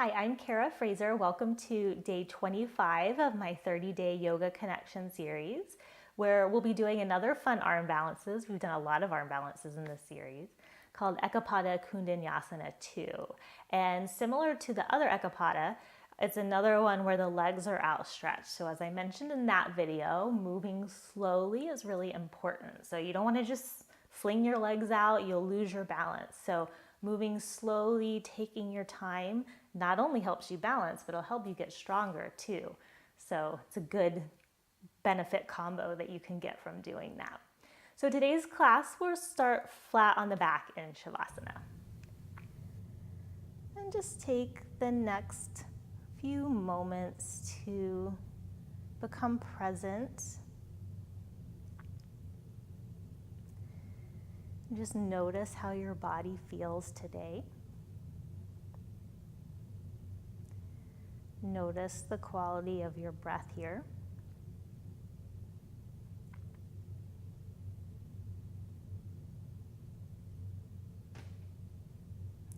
Hi, I'm Cara Fraser. Welcome to day 25 of my 30-day yoga connection series, where we'll be doing another fun arm balances. We've done a lot of arm balances in this series, called Eka Pada Koundinyasana II. And similar to the other Eka Pada, it's another one where the legs are outstretched. So as I mentioned in that video, moving slowly is really important. So you don't want to just fling your legs out, you'll lose your balance. So moving slowly, taking your time, not only helps you balance, but it'll help you get stronger too. So it's a good benefit combo that you can get from doing that. So today's class, we'll start flat on the back in Shavasana. And just take the next few moments to become present. Just notice how your body feels today. Notice the quality of your breath here.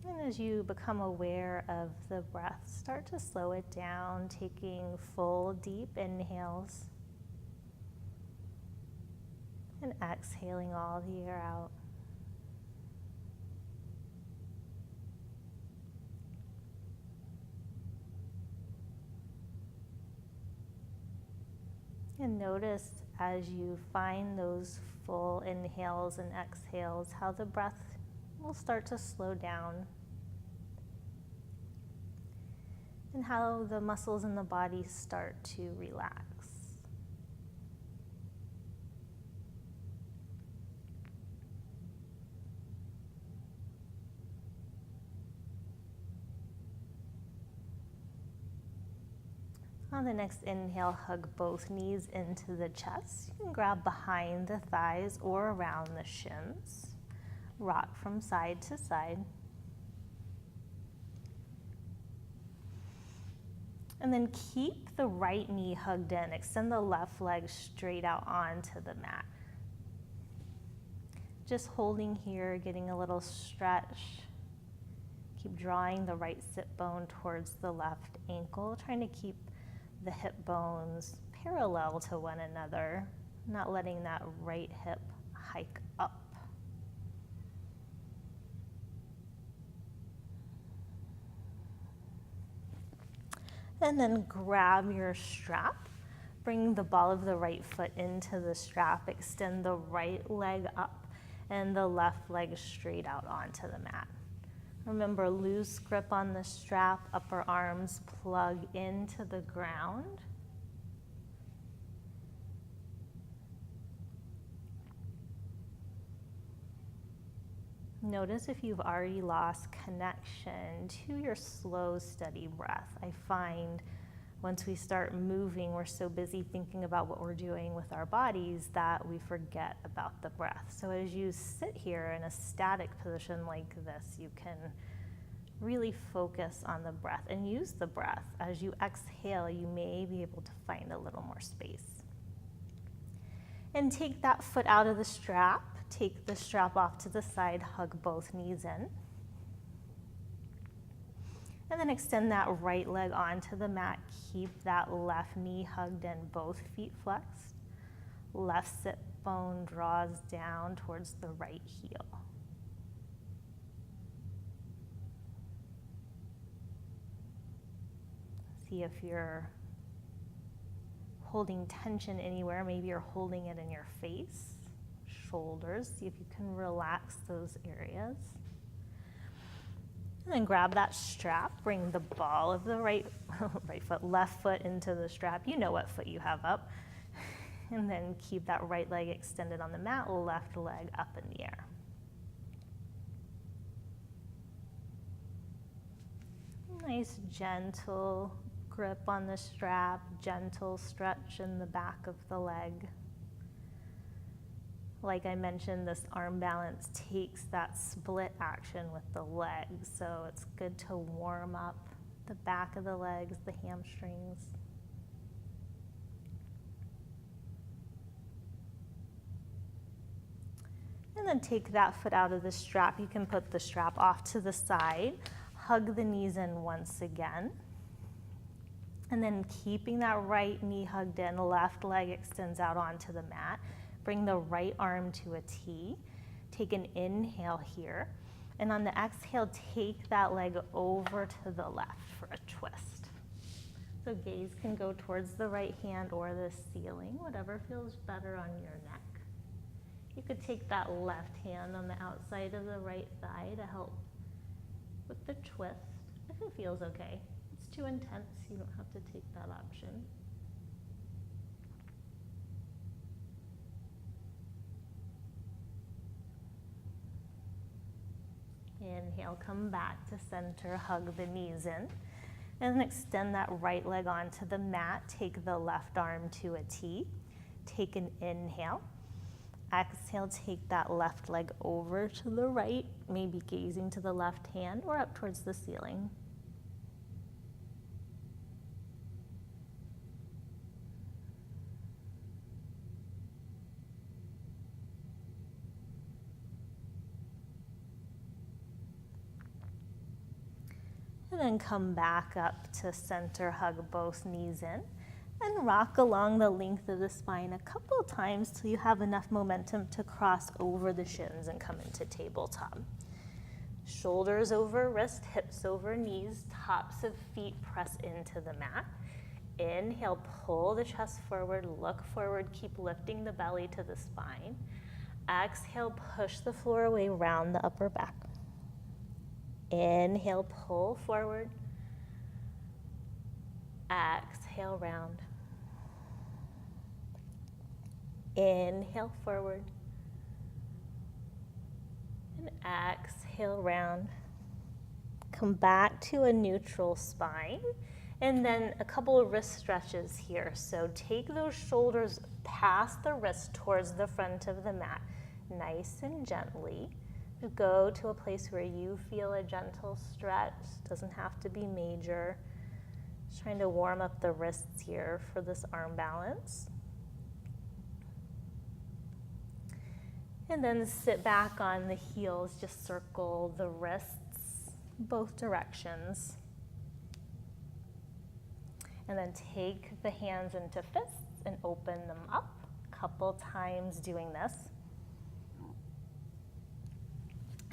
And as you become aware of the breath, start to slow it down, taking full, deep inhales and exhaling all the air out. And notice as you find those full inhales and exhales, how the breath will start to slow down and how the muscles in the body start to relax. On the next inhale, hug both knees into the chest. You can grab behind the thighs or around the shins. Rock from side to side. And then keep the right knee hugged in. Extend the left leg straight out onto the mat. Just holding here, getting a little stretch. Keep drawing the right sit bone towards the left ankle, trying to keep the hip bones parallel to one another, not letting that right hip hike up. And then grab your strap. Bring the ball of the right foot into the strap. Extend the right leg up and the left leg straight out onto the mat. Remember, loose grip on the strap, upper arms plug into the ground. Notice if you've already lost connection to your slow, steady breath. I find once we start moving, we're so busy thinking about what we're doing with our bodies that we forget about the breath. So as you sit here in a static position like this, you can really focus on the breath and use the breath. As you exhale, you may be able to find a little more space. And take that foot out of the strap. Take the strap off to the side, hug both knees in. And then extend that right leg onto the mat. Keep that left knee hugged in, both feet flexed. Left sit bone draws down towards the right heel. See if you're holding tension anywhere. Maybe you're holding it in your face, shoulders. See if you can relax those areas. And then grab that strap, bring the ball of the right foot, left foot into the strap. You know what foot you have up. And then keep that right leg extended on the mat, left leg up in the air. Nice gentle grip on the strap, gentle stretch in the back of the leg. Like I mentioned, this arm balance takes that split action with the legs, so it's good to warm up the back of the legs, the hamstrings. And then take that foot out of the strap. You can put the strap off to the side, Hug the knees in once again. And then keeping that right knee hugged in, left leg extends out onto the mat. Bring the right arm to a T. Take an inhale here. And on the exhale, take that leg over to the left for a twist. So gaze can go towards the right hand or the ceiling, whatever feels better on your neck. You could take that left hand on the outside of the right thigh to help with the twist, if it feels okay. If it's too intense, you don't have to take that option. Inhale, come back to center, hug the knees in. And then extend that right leg onto the mat. Take the left arm to a T. Take an inhale. Exhale, take that left leg over to the right, maybe gazing to the left hand or up towards the ceiling. And then come back up to center, hug both knees in, and rock along the length of the spine a couple of times till you have enough momentum to cross over the shins and come into tabletop. Shoulders over wrist, hips over knees, tops of feet press into the mat. Inhale, pull the chest forward, look forward, keep lifting the belly to the spine. Exhale, push the floor away, round the upper back. Inhale, pull forward. Exhale, round. Inhale, forward. And exhale, round. Come back to a neutral spine. And then a couple of wrist stretches here. So take those shoulders past the wrist towards the front of the mat, nice and gently. Go to a place where you feel a gentle stretch. Doesn't have to be major. Just trying to warm up the wrists here for this arm balance. And then sit back on the heels. Just circle the wrists both directions. And then take the hands into fists and open them up. A couple times doing this.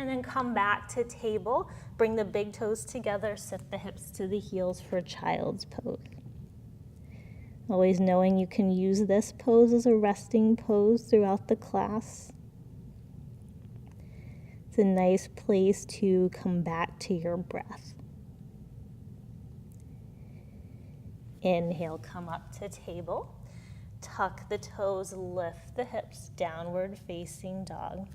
And then come back to table, bring the big toes together, sit the hips to the heels for child's pose. Always knowing you can use this pose as a resting pose throughout the class. It's a nice place to come back to your breath. Inhale, come up to table. Tuck the toes, lift the hips, downward facing dog.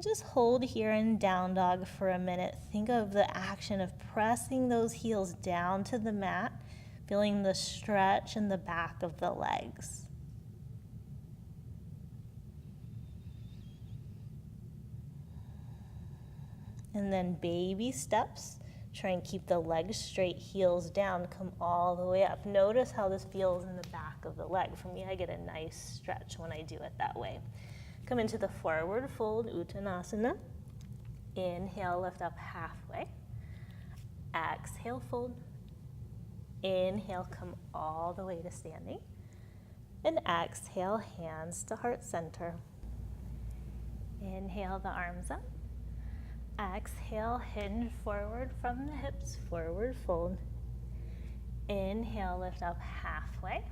Just hold here in down dog for a minute. Think of the action of pressing those heels down to the mat, feeling the stretch in the back of the legs. And then baby steps. Try and keep the legs straight, heels down, come all the way up. Notice how this feels in the back of the leg. For me, I get a nice stretch when I do it that way. Come into the forward fold, Uttanasana. Inhale, lift up halfway. Exhale, fold. Inhale, come all the way to standing. And exhale, hands to heart center. Inhale the arms up. Exhale, hinge forward from the hips, forward fold. Inhale, lift up halfway.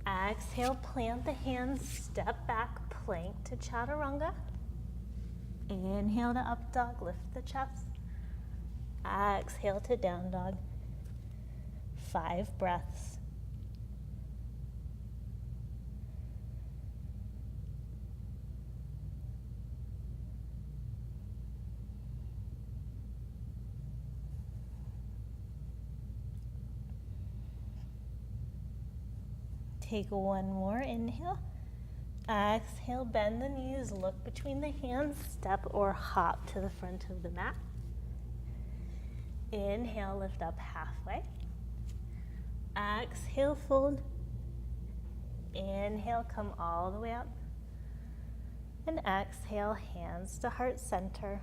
Exhale, plant the hands, step back, plank to chaturanga. Inhale to up dog, lift the chest. Exhale to down dog. 5 breaths. Take one more inhale. Exhale, bend the knees, look between the hands, step or hop to the front of the mat. Inhale, lift up halfway. Exhale, fold. Inhale, come all the way up. And exhale, hands to heart center.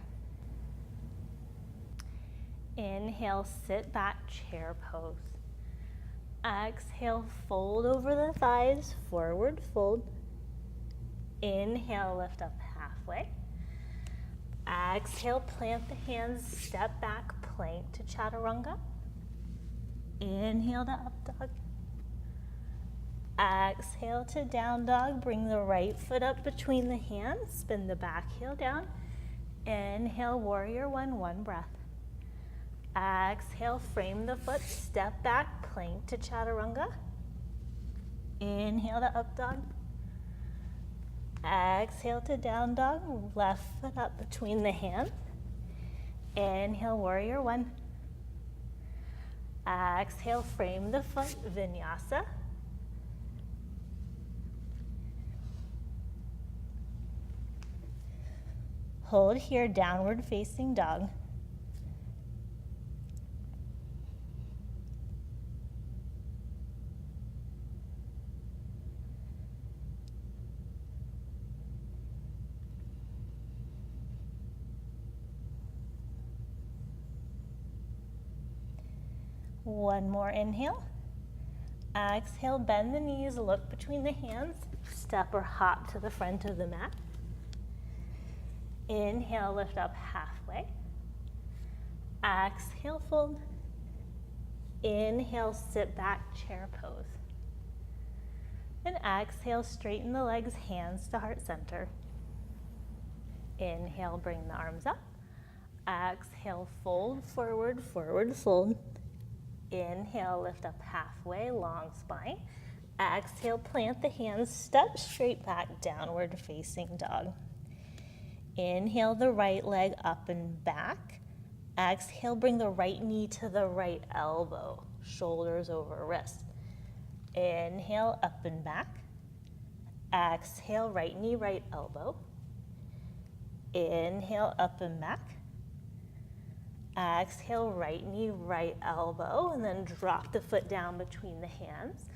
Inhale, sit back, chair pose. Exhale, fold over the thighs, forward fold. Inhale, lift up halfway. Exhale, plant the hands, step back, plank to chaturanga. Inhale to up dog. Exhale to down dog. Bring the right foot up between the hands. Spin the back heel down. Inhale, warrior one, one breath. Exhale, frame the foot, step back, plank to chaturanga. Inhale to up dog. Exhale to down dog. Left foot up between the hands. Inhale, warrior one. Exhale, frame the foot, vinyasa. Hold here, downward facing dog. One more inhale. Exhale, bend the knees, look between the hands, step or hop to the front of the mat. Inhale, lift up halfway. Exhale, fold. Inhale, sit back, chair pose. And exhale, straighten the legs, hands to heart center. Inhale, bring the arms up. Exhale, fold forward, forward fold. Inhale, lift up halfway, long spine. Exhale, plant the hands, step straight back, downward facing dog. Inhale the right leg up and back. Exhale, bring the right knee to the right elbow, shoulders over wrist. Inhale, up and back. Exhale, right knee, right elbow. Inhale, up and back. Exhale, right knee, right elbow, and then drop the foot down between the hands.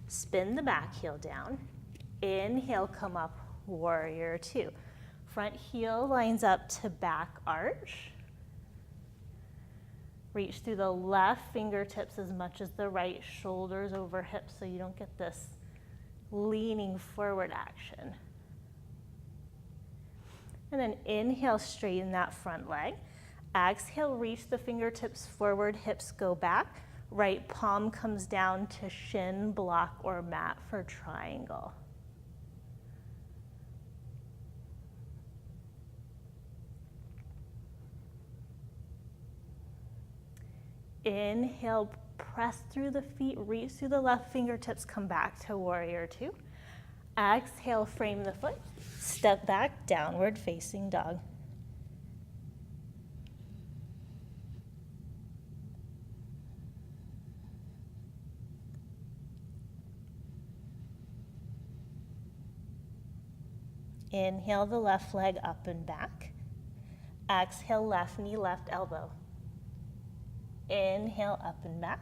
Spin the back heel down. Inhale, come up, warrior two. Front heel lines up to back arch. Reach through the left fingertips as much as the right, shoulders over hips so you don't get this leaning forward action. And then inhale, straighten that front leg. Exhale, reach the fingertips forward, hips go back. Right palm comes down to shin, block, or mat for triangle. Inhale, press through the feet, reach through the left fingertips, come back to warrior two. Exhale, frame the foot, step back, downward facing dog. Inhale the left leg up and back. Exhale, left knee, left elbow. Inhale, up and back.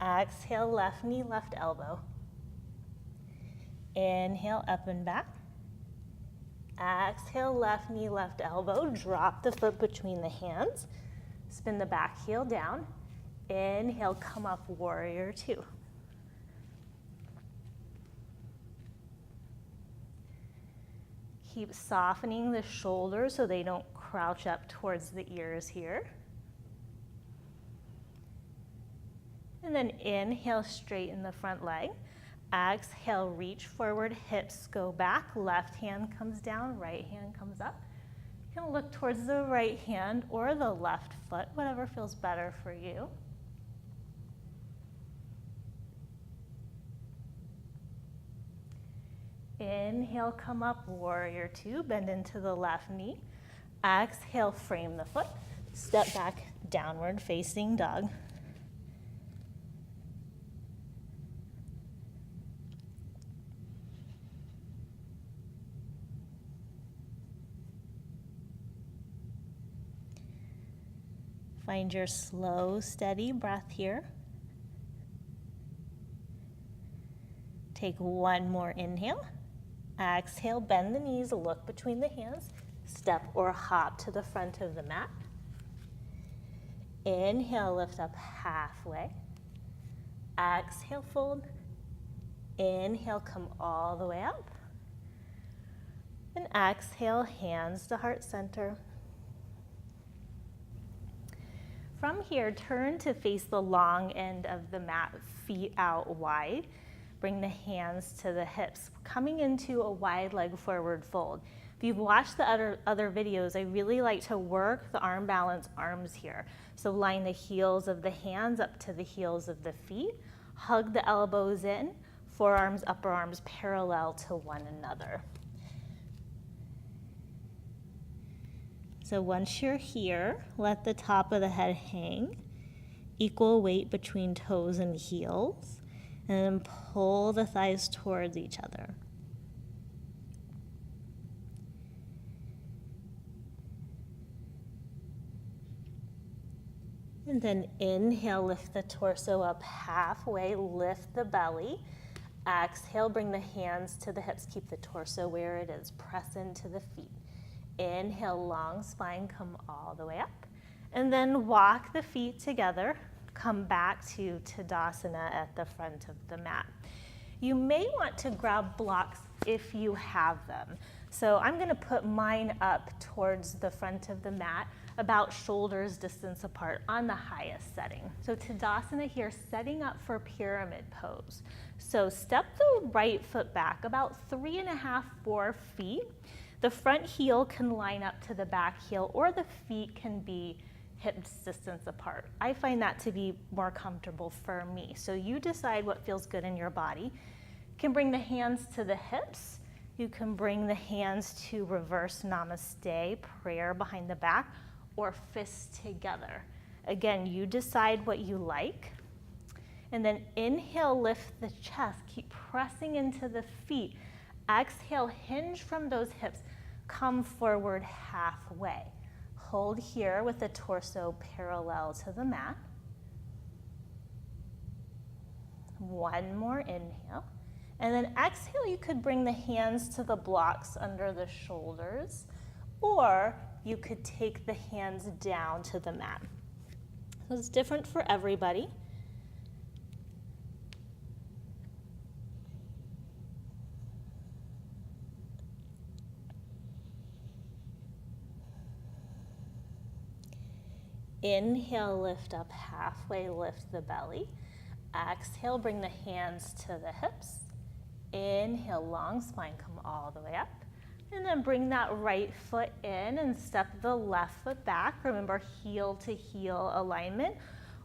Exhale, left knee, left elbow. Inhale, up and back. Exhale, left knee, left elbow. Drop the foot between the hands. Spin the back heel down. Inhale, come up, warrior two. Keep softening the shoulders so they don't crouch up towards the ears here. And then inhale, straighten the front leg. Exhale, reach forward, hips go back. Left hand comes down, right hand comes up. You can look towards the right hand or the left foot, whatever feels better for you. Inhale, come up, warrior two, bend into the left knee. Exhale, frame the foot, step back, downward facing dog. Find your slow, steady breath here. Take one more inhale. Exhale, bend the knees, look between the hands, step or hop to the front of the mat. Inhale, lift up halfway. Exhale, fold. Inhale, come all the way up. And exhale, hands to heart center. From here, turn to face the long end of the mat, feet out wide. Bring the hands to the hips, coming into a wide leg forward fold. If you've watched the other videos, I really like to work the arm balance arms here. So line the heels of the hands up to the heels of the feet. Hug the elbows in, forearms, upper arms parallel to one another. So once you're here, let the top of the head hang, equal weight between toes and heels, and then pull the thighs towards each other. And then inhale, lift the torso up halfway, lift the belly. Exhale, bring the hands to the hips, keep the torso where it is, press into the feet. Inhale, long spine, come all the way up. And then walk the feet together, come back to Tadasana at the front of the mat. You may want to grab blocks if you have them. So I'm gonna put mine up towards the front of the mat, about shoulders distance apart on the highest setting. So Tadasana here, setting up for pyramid pose. So step the right foot back about 3.5, 4 feet. The front heel can line up to the back heel, or the feet can be hip distance apart. I find that to be more comfortable for me. So you decide what feels good in your body. You can bring the hands to the hips. You can bring the hands to reverse namaste, prayer behind the back, or fists together. Again, you decide what you like. And then inhale, lift the chest. Keep pressing into the feet. Exhale, hinge from those hips. Come forward halfway. Hold here with the torso parallel to the mat. One more inhale. And then exhale, you could bring the hands to the blocks under the shoulders, or you could take the hands down to the mat. So it's different for everybody. Inhale, lift up halfway, lift the belly. Exhale, bring the hands to the hips. Inhale, long spine, come all the way up. And then bring that right foot in and step the left foot back. Remember, heel to heel alignment,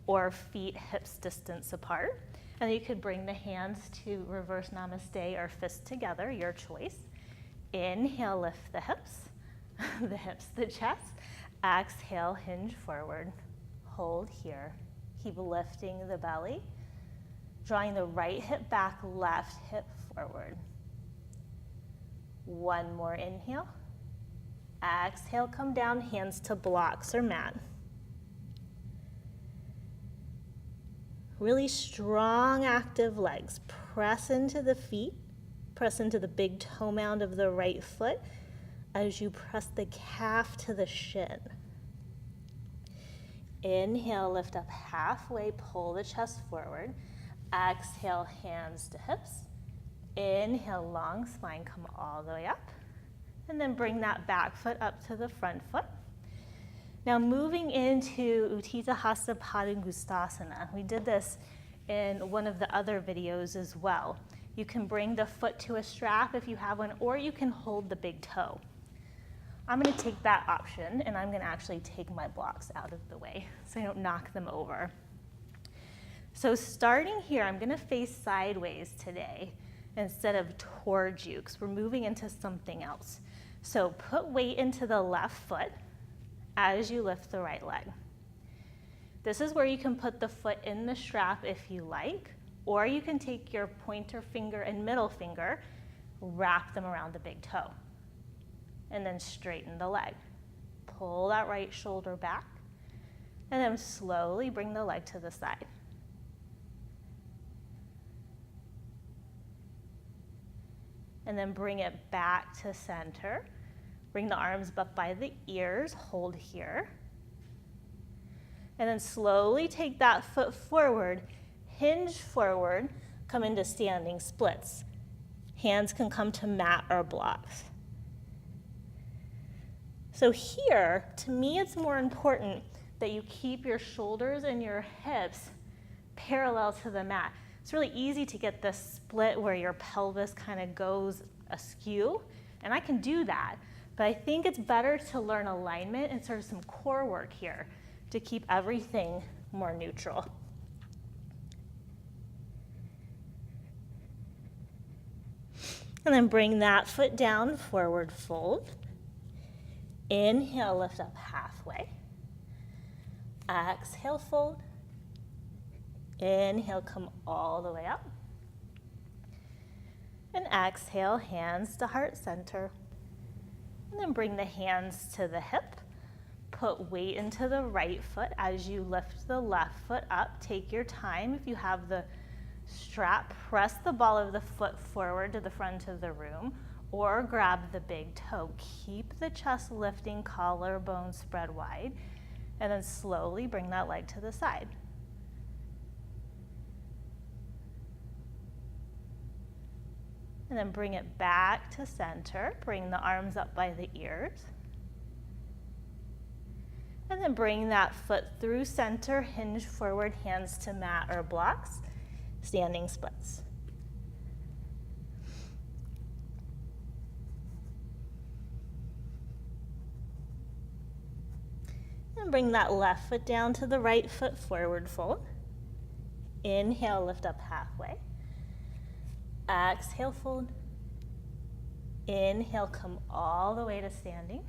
or feet hips distance apart. And you could bring the hands to reverse namaste or fist together, your choice. Inhale, lift the hips, the chest. Exhale, hinge forward. Hold here. Keep lifting the belly. Drawing the right hip back, left hip forward. One more inhale. Exhale, come down, hands to blocks or mat. Really strong, active legs. Press into the feet. Press into the big toe mound of the right foot as you press the calf to the shin. Inhale, lift up halfway, pull the chest forward. Exhale, hands to hips. Inhale, long spine, come all the way up. And then bring that back foot up to the front foot. Now moving into Utthita Hasta Padangusthasana. We did this in one of the other videos as well. You can bring the foot to a strap if you have one, or you can hold the big toe. I'm going to take that option, and I'm going to actually take my blocks out of the way so I don't knock them over. So starting here, I'm going to face sideways today instead of towards you, because we're moving into something else. So put weight into the left foot as you lift the right leg. This is where you can put the foot in the strap if you like, or you can take your pointer finger and middle finger, wrap them around the big toe, and then straighten the leg. Pull that right shoulder back, and then slowly bring the leg to the side. And then bring it back to center. Bring the arms up by the ears, hold here. And then slowly take that foot forward, hinge forward, come into standing splits. Hands can come to mat or blocks. So here, to me, it's more important that you keep your shoulders and your hips parallel to the mat. It's really easy to get this split where your pelvis kind of goes askew, and I can do that, but I think it's better to learn alignment and sort of some core work here to keep everything more neutral. And then bring that foot down, forward fold. Inhale, lift up halfway. Exhale, fold. Inhale, come all the way up. And exhale, hands to heart center. And then bring the hands to the hip. Put weight into the right foot as you lift the left foot up. Take your time. If you have the strap, press the ball of the foot forward to the front of the room or grab the big toe. Keep the chest lifting, collarbone spread wide, and then slowly bring that leg to the side. And then bring it back to center. Bring the arms up by the ears. And then bring that foot through center, hinge forward, hands to mat or blocks, standing splits. And bring that left foot down to the right foot, forward fold. Inhale, lift up halfway. Exhale, fold. Inhale, come all the way to standing.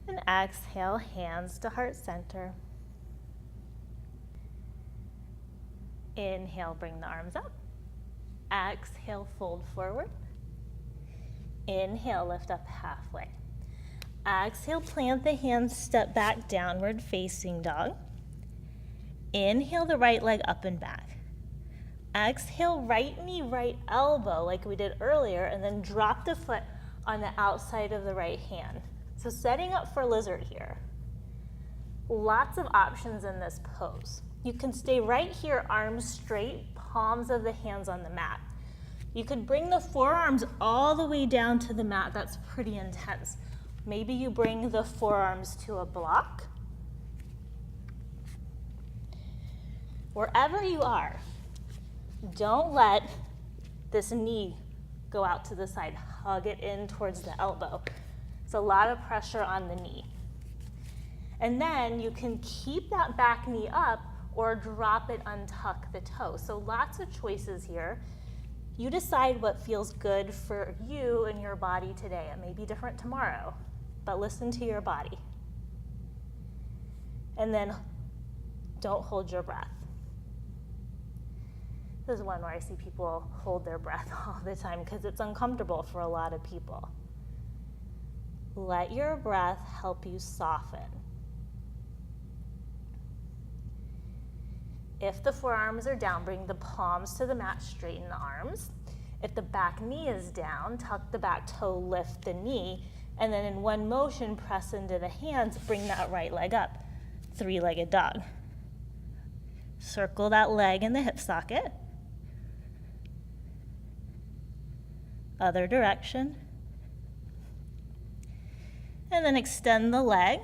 And exhale, hands to heart center. Inhale, bring the arms up. Exhale, fold forward. Inhale, lift up halfway. Exhale, plant the hands, step back, downward facing dog. Inhale the right leg up and back. Exhale, right knee, right elbow like we did earlier, and then drop the foot on the outside of the right hand. So setting up for lizard here. Lots of options in this pose. You can stay right here, arms straight, palms of the hands on the mat. You could bring the forearms all the way down to the mat. That's pretty intense. Maybe you bring the forearms to a block. Wherever you are, don't let this knee go out to the side. Hug it in towards the elbow. It's a lot of pressure on the knee. And then you can keep that back knee up or drop it, untuck the toe. So lots of choices here. You decide what feels good for you and your body today. It may be different tomorrow, but listen to your body. And then don't hold your breath. This is one where I see people hold their breath all the time because it's uncomfortable for a lot of people. Let your breath help you soften. If the forearms are down, bring the palms to the mat, straighten the arms. If the back knee is down, tuck the back toe, lift the knee, and then in one motion, press into the hands, bring that right leg up, three-legged dog. Circle that leg in the hip socket. Other direction. And then extend the leg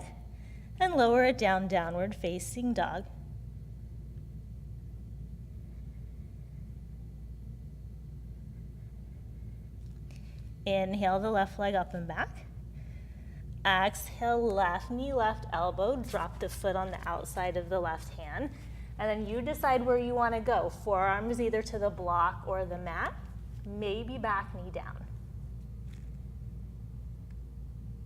and lower it down, downward facing dog. Inhale the left leg up and back. Exhale, left knee, left elbow. Drop the foot on the outside of the left hand. And then you decide where you want to go. Forearms either to the block or the mat. Maybe back knee down.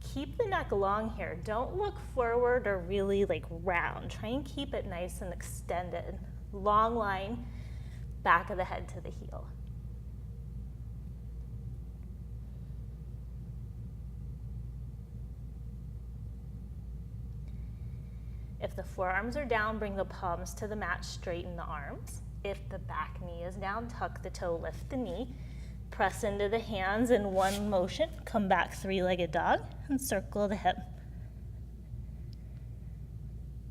Keep the neck long here. Don't look forward or really round. Try and keep it nice and extended. Long line, back of the head to the heel. If the forearms are down, bring the palms to the mat, straighten the arms. If the back knee is down, tuck the toe, lift the knee. Press into the hands in one motion. Come back, three-legged dog, and circle the hip.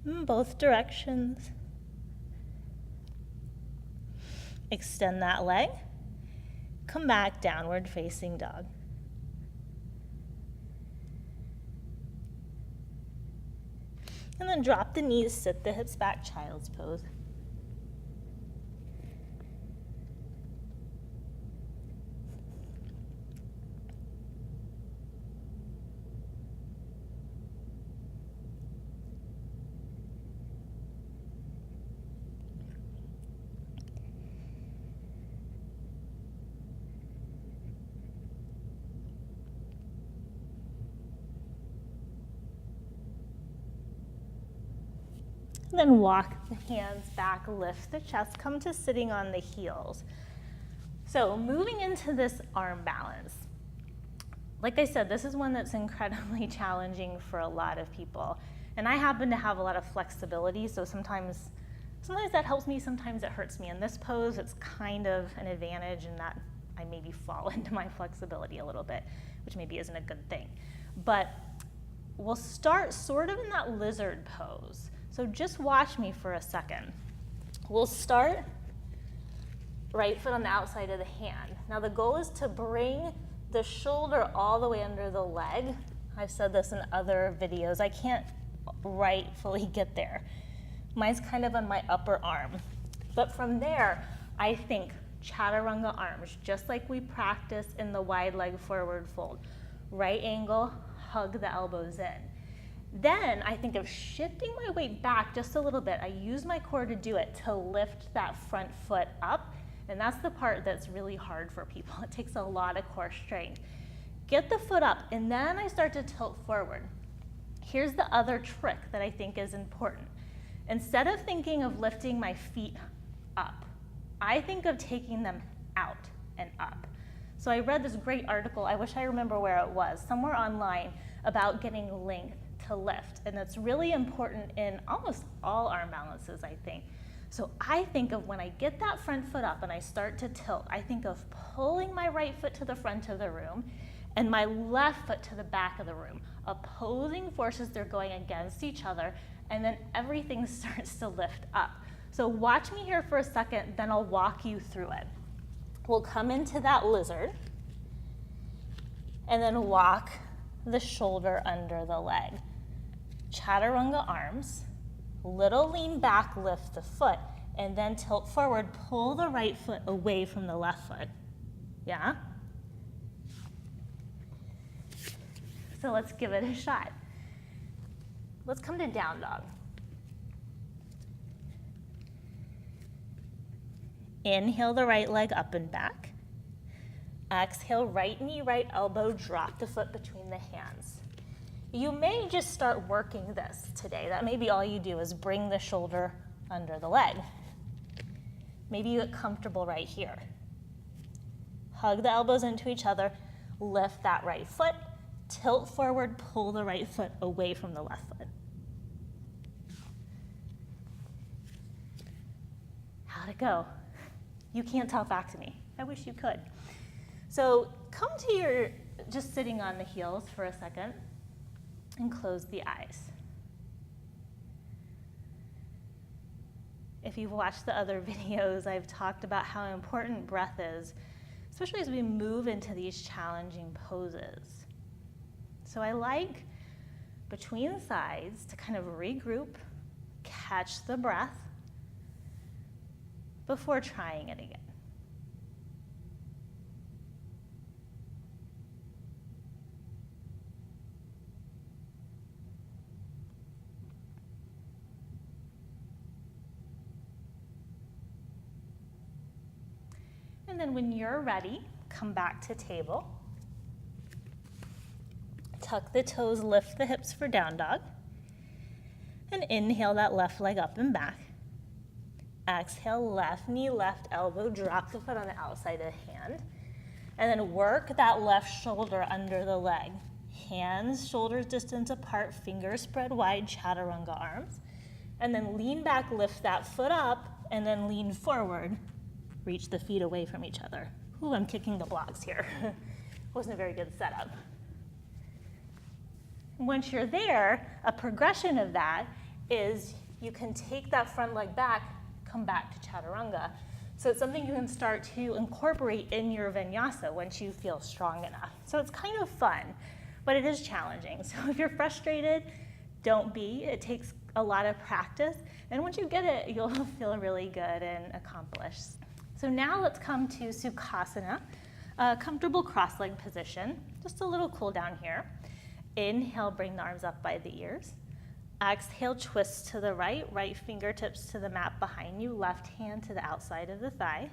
in both directions. Extend that leg. Come back, downward facing dog. And then drop the knees, sit the hips back, child's pose. Then walk the hands back, lift the chest, come to sitting on the heels. So moving into this arm balance. Like I said, this is one that's incredibly challenging for a lot of people. And I happen to have a lot of flexibility, so sometimes that helps me, sometimes it hurts me. In this pose, it's kind of an advantage in that I maybe fall into my flexibility a little bit, which maybe isn't a good thing. But we'll start sort of in that lizard pose. So just watch me for a second. We'll start right foot on the outside of the hand. Now the goal is to bring the shoulder all the way under the leg. I've said this in other videos. I can't rightfully get there. Mine's kind of on my upper arm. But from there, I think chaturanga arms, just like we practice in the wide leg forward fold. Right angle, hug the elbows in. Then I think of shifting my weight back just a little bit. I use my core to do it, to lift that front foot up. And that's the part that's really hard for people. It takes a lot of core strength. Get the foot up, and then I start to tilt forward. Here's the other trick that I think is important. Instead of thinking of lifting my feet up, I think of taking them out and up. So I read this great article, I wish I remember where it was, somewhere online, about getting length to lift. And it's really important in almost all arm balances, I think. So I think of when I get that front foot up and I start to tilt, I think of pulling my right foot to the front of the room and my left foot to the back of the room. Opposing forces, they're going against each other, and then everything starts to lift up. So watch me here for a second, then I'll walk you through it. We'll come into that lizard and then walk the shoulder under the leg. Chaturanga arms, little lean back, lift the foot, and then tilt forward, pull the right foot away from the left foot. Yeah? So let's give it a shot. Let's come to down dog. Inhale the right leg up and back. Exhale, right knee, right elbow, drop the foot between the hands. You may just start working this today. That may be all you do is bring the shoulder under the leg. Maybe you get comfortable right here. Hug the elbows into each other, lift that right foot, tilt forward, pull the right foot away from the left foot. How'd it go? You can't talk back to me. I wish you could. So come to your, just sitting on the heels for a second and close the eyes. If you've watched the other videos, I've talked about how important breath is, especially as we move into these challenging poses. So I like between sides to kind of regroup, catch the breath before trying it again. And then when you're ready, come back to table. Tuck the toes, lift the hips for down dog. And inhale that left leg up and back. Exhale, left knee, left elbow, drop the foot on the outside of the hand. And then work that left shoulder under the leg. Hands, shoulders distance apart, fingers spread wide, chaturanga arms. And then lean back, lift that foot up, and then lean forward. Reach the feet away from each other. Ooh, I'm kicking the blocks here. Wasn't a very good setup. Once you're there, a progression of that is you can take that front leg back, come back to chaturanga. So it's something you can start to incorporate in your vinyasa once you feel strong enough. So it's kind of fun, but it is challenging. So if you're frustrated, don't be. It takes a lot of practice. And once you get it, you'll feel really good and accomplished. So now let's come to Sukhasana, a comfortable cross-leg position. Just a little cool down here. Inhale, bring the arms up by the ears. Exhale, twist to the right, right fingertips to the mat behind you, left hand to the outside of the thigh.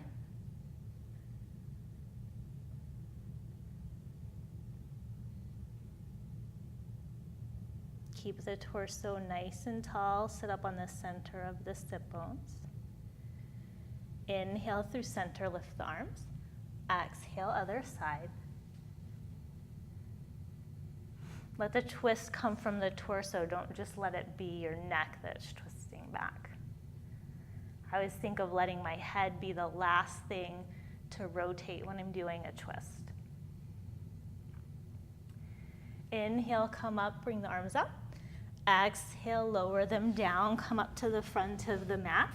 Keep the torso nice and tall, sit up on the center of the sit bones. Inhale through center, lift the arms. Exhale, other side. Let the twist come from the torso. Don't just let it be your neck that's twisting back. I always think of letting my head be the last thing to rotate when I'm doing a twist. Inhale, come up, bring the arms up. Exhale, lower them down, come up to the front of the mat.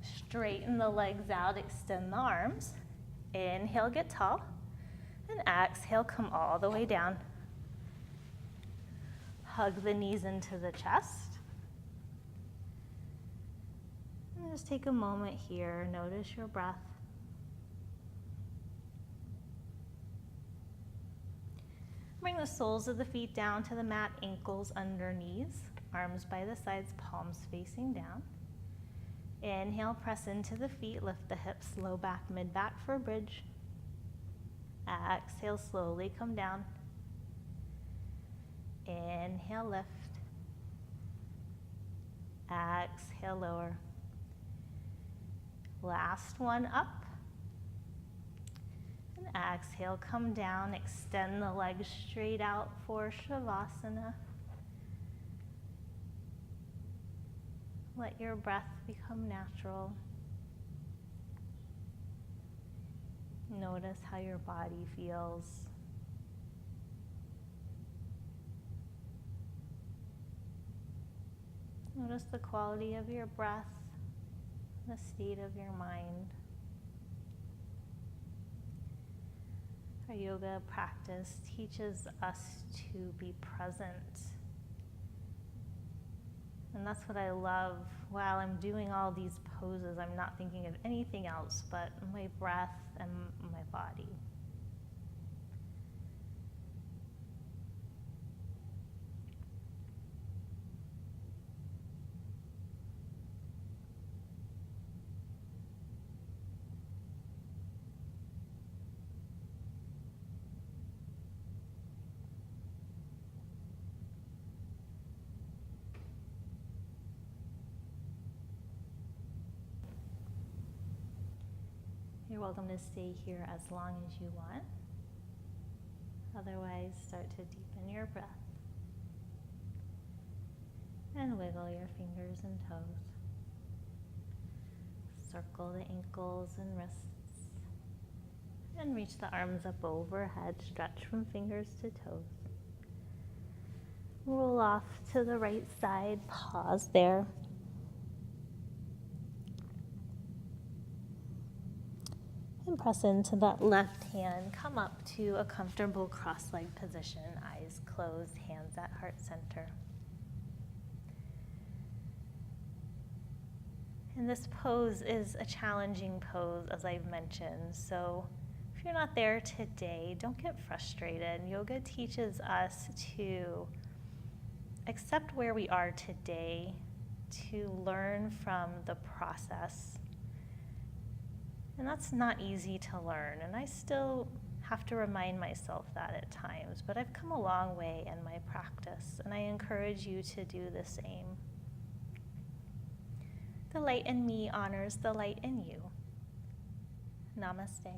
Straighten the legs out, extend the arms. Inhale, get tall. And exhale, come all the way down. Hug the knees into the chest. And just take a moment here. Notice your breath. Bring the soles of the feet down to the mat, ankles under knees, arms by the sides, palms facing down. Inhale, press into the feet, lift the hips, low back, mid back for a bridge. Exhale, slowly come down. Inhale, lift. Exhale, lower. Last one, up. And exhale, come down, extend the legs straight out for Shavasana. Let your breath become natural. Notice how your body feels. Notice the quality of your breath, the state of your mind. Our yoga practice teaches us to be present. And that's what I love. While I'm doing all these poses, I'm not thinking of anything else but my breath and my body. You're welcome to stay here as long as you want. Otherwise, start to deepen your breath. And wiggle your fingers and toes. Circle the ankles and wrists. And reach the arms up overhead. Stretch from fingers to toes. Roll off to the right side. Pause there. And press into that left hand. Come up to a comfortable cross-legged position. Eyes closed, hands at heart center. And this pose is a challenging pose, as I've mentioned. So if you're not there today, don't get frustrated. Yoga teaches us to accept where we are today, to learn from the process. And that's not easy to learn, and I still have to remind myself that at times, but I've come a long way in my practice, and I encourage you to do the same. The light in me honors the light in you. Namaste.